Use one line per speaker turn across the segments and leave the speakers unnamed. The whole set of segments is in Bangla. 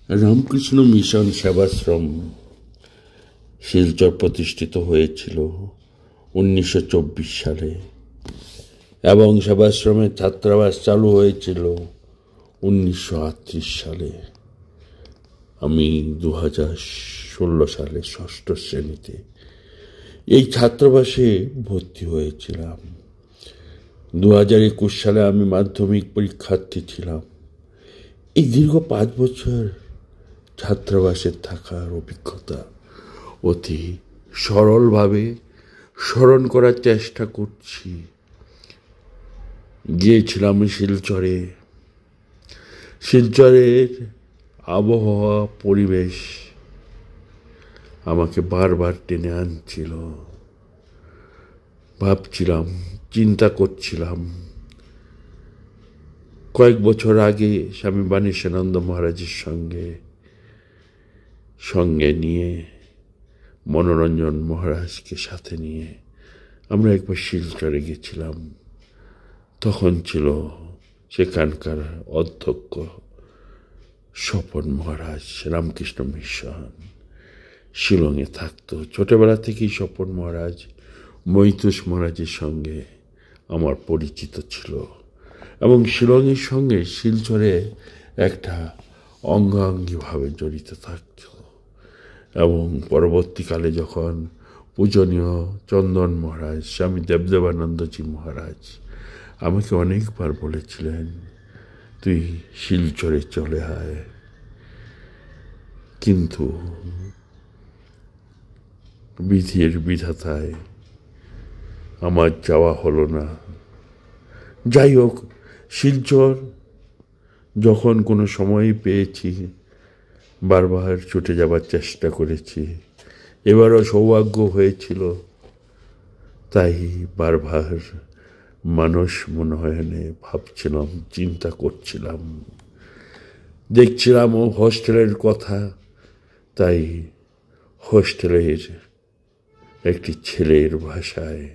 রামকৃষ্ণ মিশন সেবাশ্রম শিলচর প্রতিষ্ঠিত হয়েছিল 1924 সালে এবং সেবাশ্রমের ছাত্রাবাস চালু হয়েছিল 1938 সালে। আমি 2016 সালে ষষ্ঠ শ্রেণীতে এই ছাত্রাবাসে ভর্তি হয়েছিলাম। 2021 সালে আমি মাধ্যমিক পরীক্ষার্থী ছিলাম। এই দীর্ঘ 5 বছর ছাত্রাবাসে থাকার অভিজ্ঞতা অতি সরলভাবে স্মরণ করার চেষ্টা করছি। গিয়েছিলাম শিলচরের আবহাওয়া পরিবেশ আমাকে বারবার টেনে আনছিল। ভাবছিলাম, চিন্তা করছিলাম, কয়েক বছর আগে স্বামী বাণীশানন্দ মহারাজের সঙ্গে নিয়ে মনোরঞ্জন মহারাজকে সাথে নিয়ে আমরা একবার শিলচরে গেছিলাম। তখন ছিল সেখানকার অধ্যক্ষ স্বপন মহারাজ, রামকৃষ্ণ মিশন শিলংয়ে থাকতো। ছোটবেলা থেকেই স্বপন মহারাজ, মৈতুষ মহারাজের সঙ্গে আমার পরিচিত ছিল এবং শিলংয়ের সঙ্গে শিলচরে একটা অঙ্গাঙ্গিভাবে জড়িত থাকত। এবং পরবর্তীকালে যখন পূজনীয় চন্দন মহারাজ, স্বামী দেবদেবানন্দজি মহারাজ আমাকে অনেকবার বলেছিলেন, তুই শিলচরে চলে আয়, কিন্তু বিধির বিধাতায় আমার যাওয়া হলো না। যাই হোক, শিলচর যখন কোনো সময় পেয়েছি বারবার ছুটে যাবার চেষ্টা করেছি। এবারও সৌভাগ্য হয়েছিল, তাই বারবার মানস মনোনয়নে ভাবছিলাম, চিন্তা করছিলাম, দেখছিলাম ও হোস্টেলের কথা। তাই হোস্টেলের একটি ছেলের ভাষায়,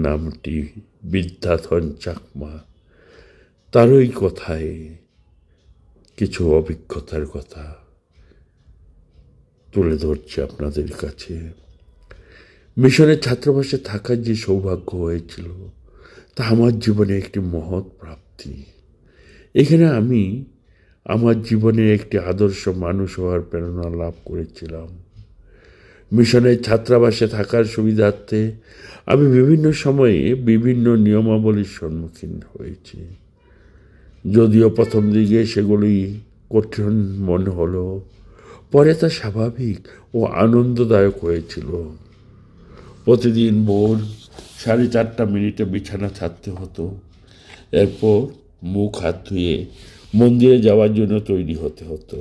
নামটি বিদ্যাধন চাকমা, তারই কথায় কিছু অভিজ্ঞতার কথা তুলে ধরছি আপনাদের কাছে। মিশনের ছাত্রাবাসে থাকার যে সৌভাগ্য হয়েছিল তা আমার জীবনে একটি মহৎ প্রাপ্তি। এখানে আমি আমার জীবনে একটি আদর্শ মানুষ হওয়ার প্রেরণা লাভ করেছিলাম। মিশনের ছাত্রাবাসে থাকার সুবিধার্থে আমি বিভিন্ন সময়ে বিভিন্ন নিয়মাবলীর সম্মুখীন হয়েছি। যদিও প্রথম দিকে সেগুলি কঠিন মনে হলো, পরে তা স্বাভাবিক ও আনন্দদায়ক হয়েছিল। প্রতিদিন ভোর 4:30 বিছানা ছাড়তে হতো। এরপর মুখ হাত ধুয়ে মন্দিরে যাওয়ার জন্য তৈরি হতে হতো।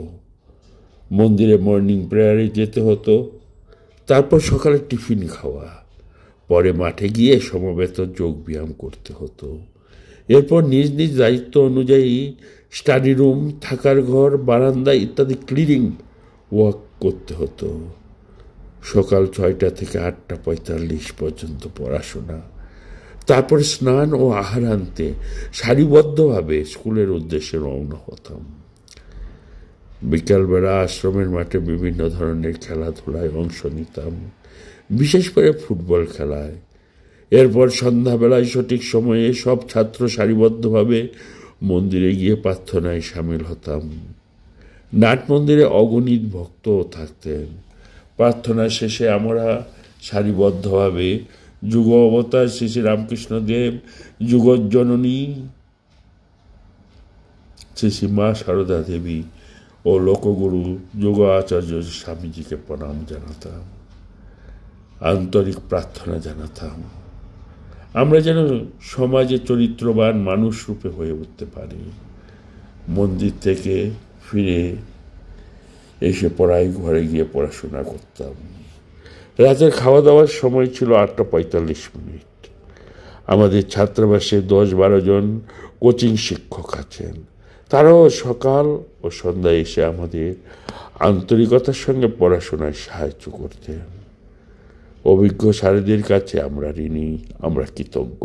মন্দিরে মর্নিং প্রেয়ারে যেতে হতো। তারপর সকালে টিফিন খাওয়া, পরে মাঠে গিয়ে সমবেত যোগ ব্যায়াম করতে হতো। এরপর নিজ নিজ দায়িত্ব অনুযায়ী স্টাডি রুম, থাকার ঘর, বারান্দা ইত্যাদি ক্লিনিং ওয়ার্ক করতে হতো। সকাল 6টা থেকে 8:45 পর্যন্ত পড়াশোনা, তারপর স্নান ও আহার আনতে সারিবদ্ধভাবে স্কুলের উদ্দেশ্যে রওনা হতাম। বিকালবেলা আশ্রমের মাঠে বিভিন্ন ধরনের খেলাধুলায় অংশ নিতাম, বিশেষ করে ফুটবল খেলায়। এরপর সন্ধ্যাবেলায় সঠিক সময়ে সব ছাত্র সারিবদ্ধভাবে মন্দিরে গিয়ে প্রার্থনায় সামিল হতাম। নাট মন্দিরে অগণিত ভক্তও থাকতেন। প্রার্থনা শেষে আমরা সারিবদ্ধভাবে যুগ অবতার শ্রী শ্রী রামকৃষ্ণ দেব, যুগজননী শ্রী শ্রী মা সারদা দেবী ও লোকগুরু যোগ আচার্য স্বামীজিকে প্রণাম জানাতাম, আন্তরিক প্রার্থনা জানাতাম আমরা যেন সমাজে চরিত্রবান মানুষ রূপে হয়ে উঠতে পারি। মন্দির থেকে ফিরে এসে পড়াই ঘরে গিয়ে পড়াশোনা করতাম। রাতের খাওয়া দাওয়ার সময় ছিল 8:45। আমাদের ছাত্রাবাসে 10-12 জন কোচিং শিক্ষক আছেন। তারাও সকাল ও সন্ধ্যায় এসে আমাদের আন্তরিকতার সঙ্গে পড়াশোনায় সাহায্য করতেন। অভিজ্ঞ স্যারেদের কাছে আমরা ঋণী, আমরা কৃতজ্ঞ।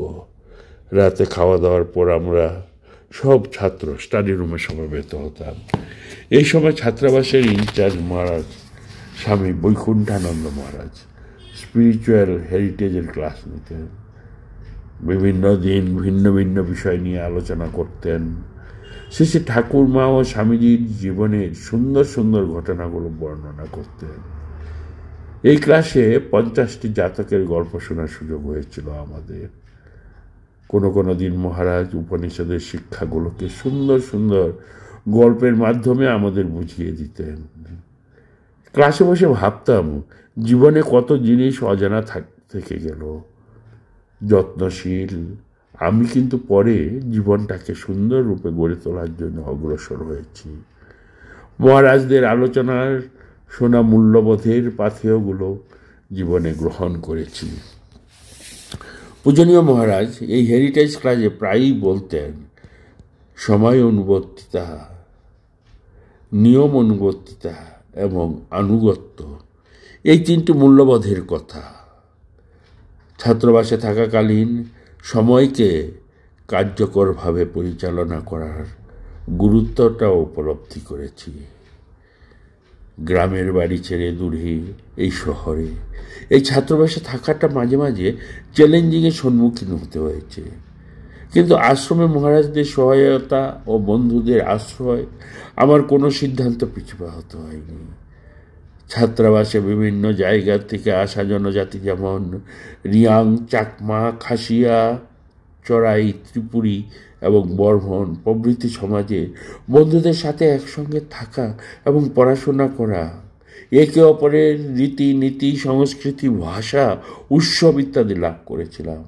রাতে খাওয়া দাওয়ার পর আমরা সব ছাত্র স্টাডি রুমে সমবেত হতাম। এই সময় ছাত্রাবাসের ইনচার্জ মহারাজ স্বামী বৈকুণ্ঠানন্দ মহারাজ স্পিরিচুয়াল হেরিটেজের ক্লাস নিতেন। বিভিন্ন দিন ভিন্ন ভিন্ন বিষয় নিয়ে আলোচনা করতেন। শেষে ঠাকুরমা ও স্বামীজির জীবনের সুন্দর সুন্দর ঘটনাগুলো বর্ণনা করতেন। এই ক্লাসে 50টি জাতকের গল্প শোনার সুযোগ হয়েছিল আমাদের। কোনো কোনো দিন মহারাজ উপনিষদের শিক্ষাগুলোকে সুন্দর সুন্দর গল্পের মাধ্যমে আমাদের বুঝিয়ে দিতেন। ক্লাসে বসে ভাবতাম জীবনে কত জিনিস অজানা থেকে গেল। যত্নশীল আমি কিন্তু পরে জীবনটাকে সুন্দর রূপে গড়ে তোলার জন্য অগ্রসর হয়েছি। মহারাজদের আলোচনার শোনা মূল্যবোধের পাথেয়গুলো জীবনে গ্রহণ করেছি। পূজনীয় মহারাজ এই হেরিটেজ ক্লাসে প্রায়ই বলতেন সময় অনুবর্তিতা, নিয়ম অনুবর্তিতা এবং আনুগত্য, এই 3টি মূল্যবোধের কথা। ছাত্রাবাসে থাকাকালীন সময়কে কার্যকরভাবে পরিচালনা করার গুরুত্বটাও উপলব্ধি করেছি। গ্রামের বাড়ি ছেড়ে দূরে এই শহরে এই ছাত্রাবাসে থাকাটা মাঝে মাঝে চ্যালেঞ্জিংয়ের সম্মুখীন হতে হয়েছে, কিন্তু আশ্রমে মহারাজদের সহায়তা ও বন্ধুদের আশ্রয় আমার কোনো সিদ্ধান্ত পিছু হতে হয়নি। ছাত্রাবাসে বিভিন্ন জায়গা থেকে আসা জনজাতি যেমন রিয়াং, চাকমা, খাসিয়া, চড়াই, ত্রিপুরী এবং বর্মন প্রভৃতি সমাজে বন্ধুদের সাথে একসঙ্গে থাকা এবং পড়াশোনা করা, একে অপরের রীতি নীতি, সংস্কৃতি, ভাষা, উৎসব ইত্যাদি লাভ করেছিলাম।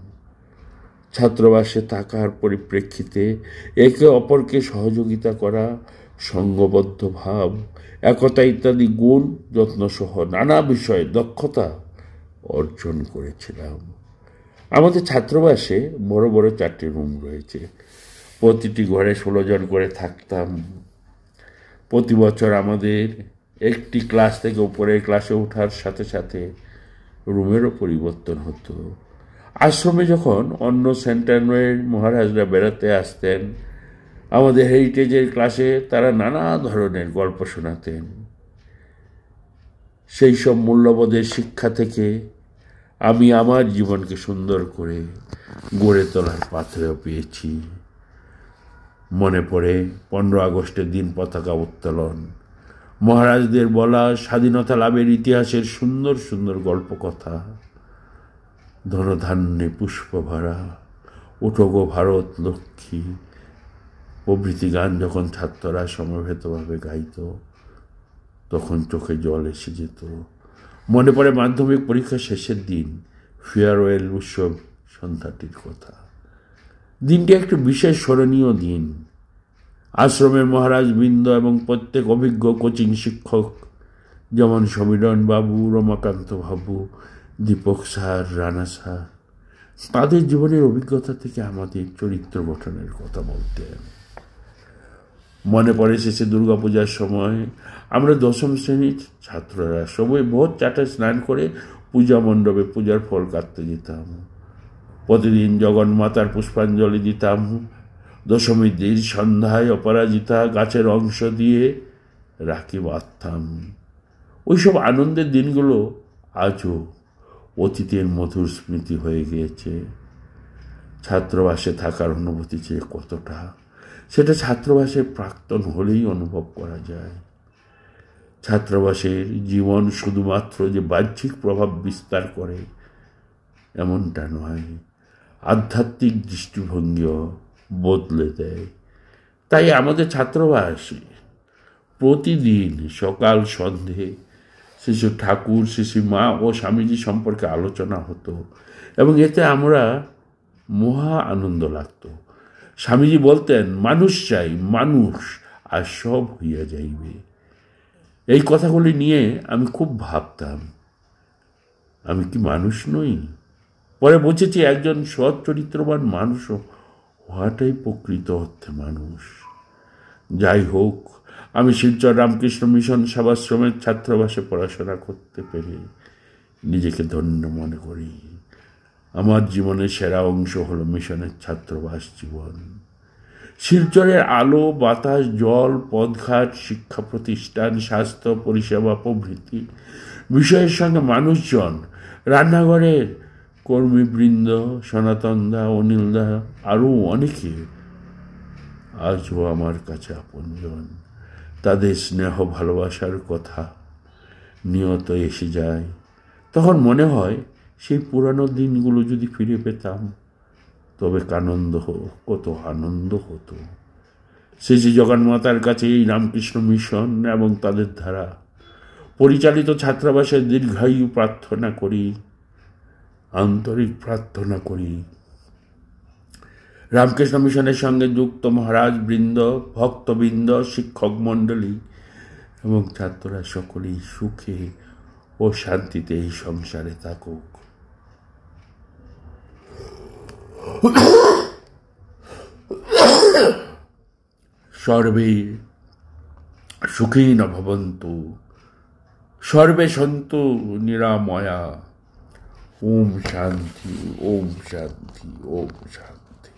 ছাত্রাবাসে থাকার পরিপ্রেক্ষিতে একে অপরকে সহযোগিতা করা, সঙ্গবদ্ধ ভাব, একতা ইত্যাদি গুণ যত্নসহ নানা বিষয়ে দক্ষতা অর্জন করেছিলাম। আমাদের ছাত্রাবাসে বড় বড় 4টি রুম রয়েছে। প্রতিটি ঘরে 16 জন করে থাকতাম। প্রতি বছর আমাদের একটি ক্লাস থেকে উপরের ক্লাসে ওঠার সাথে সাথে রুমেরও পরিবর্তন হতো। আশ্রমে যখন অন্য সেন্টারের মহারাজরা বেড়াতে আসতেন, আমাদের হেরিটেজের ক্লাসে তারা নানা ধরনের গল্প শোনাতেন। সেই সব মূল্যবোধের শিক্ষা থেকে আমি আমার জীবনকে সুন্দর করে গড়ে তোলার পাথেয় পেয়েছি। মনে পড়ে 15 আগস্টের দিন পতাকা উত্তোলন, মহারাজদের বলা স্বাধীনতা লাভের ইতিহাসের সুন্দর সুন্দর গল্প কথা, ধনধান্যে পুষ্প ভরা, ওঠো গো ভারত লক্ষ্মী প্রভৃতি গান যখন ছাত্ররা সমবেতভাবে গাইত তখন চোখে জল এসে যেত। মনে পড়ে মাধ্যমিক পরীক্ষা শেষের দিন, ফেয়ারওয়েল উৎসব সন্ধ্যাটির কথা। দিনটি একটি বিশেষ স্মরণীয় দিন। আশ্রমের মহারাজ বৃন্দ এবং প্রত্যেক অভিজ্ঞ কোচিং শিক্ষক যেমন সমীরণ বাবু, রমাকান্ত বাবু, দীপক স্যার, রানা স্যার তাদের জীবনের অভিজ্ঞতা থেকে আমাদের চরিত্র গঠনের কথা বলতেন। মনে পড়ে শেষে দুর্গাপূজার সময় আমরা 10ম শ্রেণীর ছাত্ররা সবাই ভোর 4টায় স্নান করে পূজা মণ্ডপে পূজার ফল কাটতে যেতাম। প্রতিদিন জগন্মাতার পুষ্পাঞ্জলি দিতাম। দশমীর দিন সন্ধ্যায় অপরাজিতা গাছের অংশ দিয়ে রাখি বাঁধতাম। ওইসব আনন্দের দিনগুলো আজও অতীতের মধুর স্মৃতি হয়ে গিয়েছে। ছাত্রাবাসে থাকার অনুভূতি যে কতটা, সেটা ছাত্রাবাসের প্রাক্তন হলেই অনুভব করা যায়। ছাত্রাবাসের জীবন শুধুমাত্র যে বাহ্যিক প্রভাব বিস্তার করে এমনটা নয়, আধ্যাত্মিক দৃষ্টিভঙ্গিও বদলে দেয়। তাই আমাদের ছাত্রাবাসে প্রতিদিন সকাল সন্ধে শিশু ঠাকুর, শিশু মা ও স্বামীজি সম্পর্কে আলোচনা হতো এবং এতে আমরা মহা আনন্দ লাগতো। স্বামীজি বলতেন, মানুষ চাই, মানুষ আর সব হইয়া যাইবে। এই কথাগুলি নিয়ে আমি খুব ভাবতাম, আমি কি মানুষ নই? পরে বুঝেছি একজন সৎ চরিত্রবান মানুষও হওয়াটাই প্রকৃত অর্থে মানুষ। যাই হোক, আমি শিলচর রামকৃষ্ণ মিশন সেবাশ্রমের ছাত্রাবাসে পড়াশোনা করতে পেরে নিজেকে ধন্য মনে করি। আমার জীবনের সেরা অংশ হলো মিশনের ছাত্রাবাস জীবন। শিলচরের আলো, বাতাস, জল, পথঘাট, শিক্ষা প্রতিষ্ঠান, স্বাস্থ্য পরিষেবা প্রভৃতি বিষয়ের সঙ্গে মানুষজন, রান্নাঘরের কর্মীবৃন্দ, সনাতন দা, অনিল দা, আরও অনেকে আজও আমার কাছে আপনজন। তাদের স্নেহ ভালোবাসার কথা নিয়ত এসে যায়। তখন মনে হয় সেই পুরানো দিনগুলো যদি ফিরে পেতাম তবে কত আনন্দ হতো। শ্রী জগন্মাতার কাছে এই রামকৃষ্ণ মিশন এবং তাদের দ্বারা পরিচালিত ছাত্রাবাসের দীর্ঘায়ু প্রার্থনা করি, আন্তরিক প্রার্থনা করি। রামকৃষ্ণ মিশনের সঙ্গে যুক্ত মহারাজ বৃন্দ, ভক্তবৃন্দ, শিক্ষক মণ্ডলী এবং ছাত্ররা সকলেই সুখে ও শান্তিতে এই সংসারে থাকুক। সর্বে সুখীন ভবন্তু, সর্বে সন্তু নিরাময়া। ওম শান্তি, ওম শান্তি, ওম শান্তি।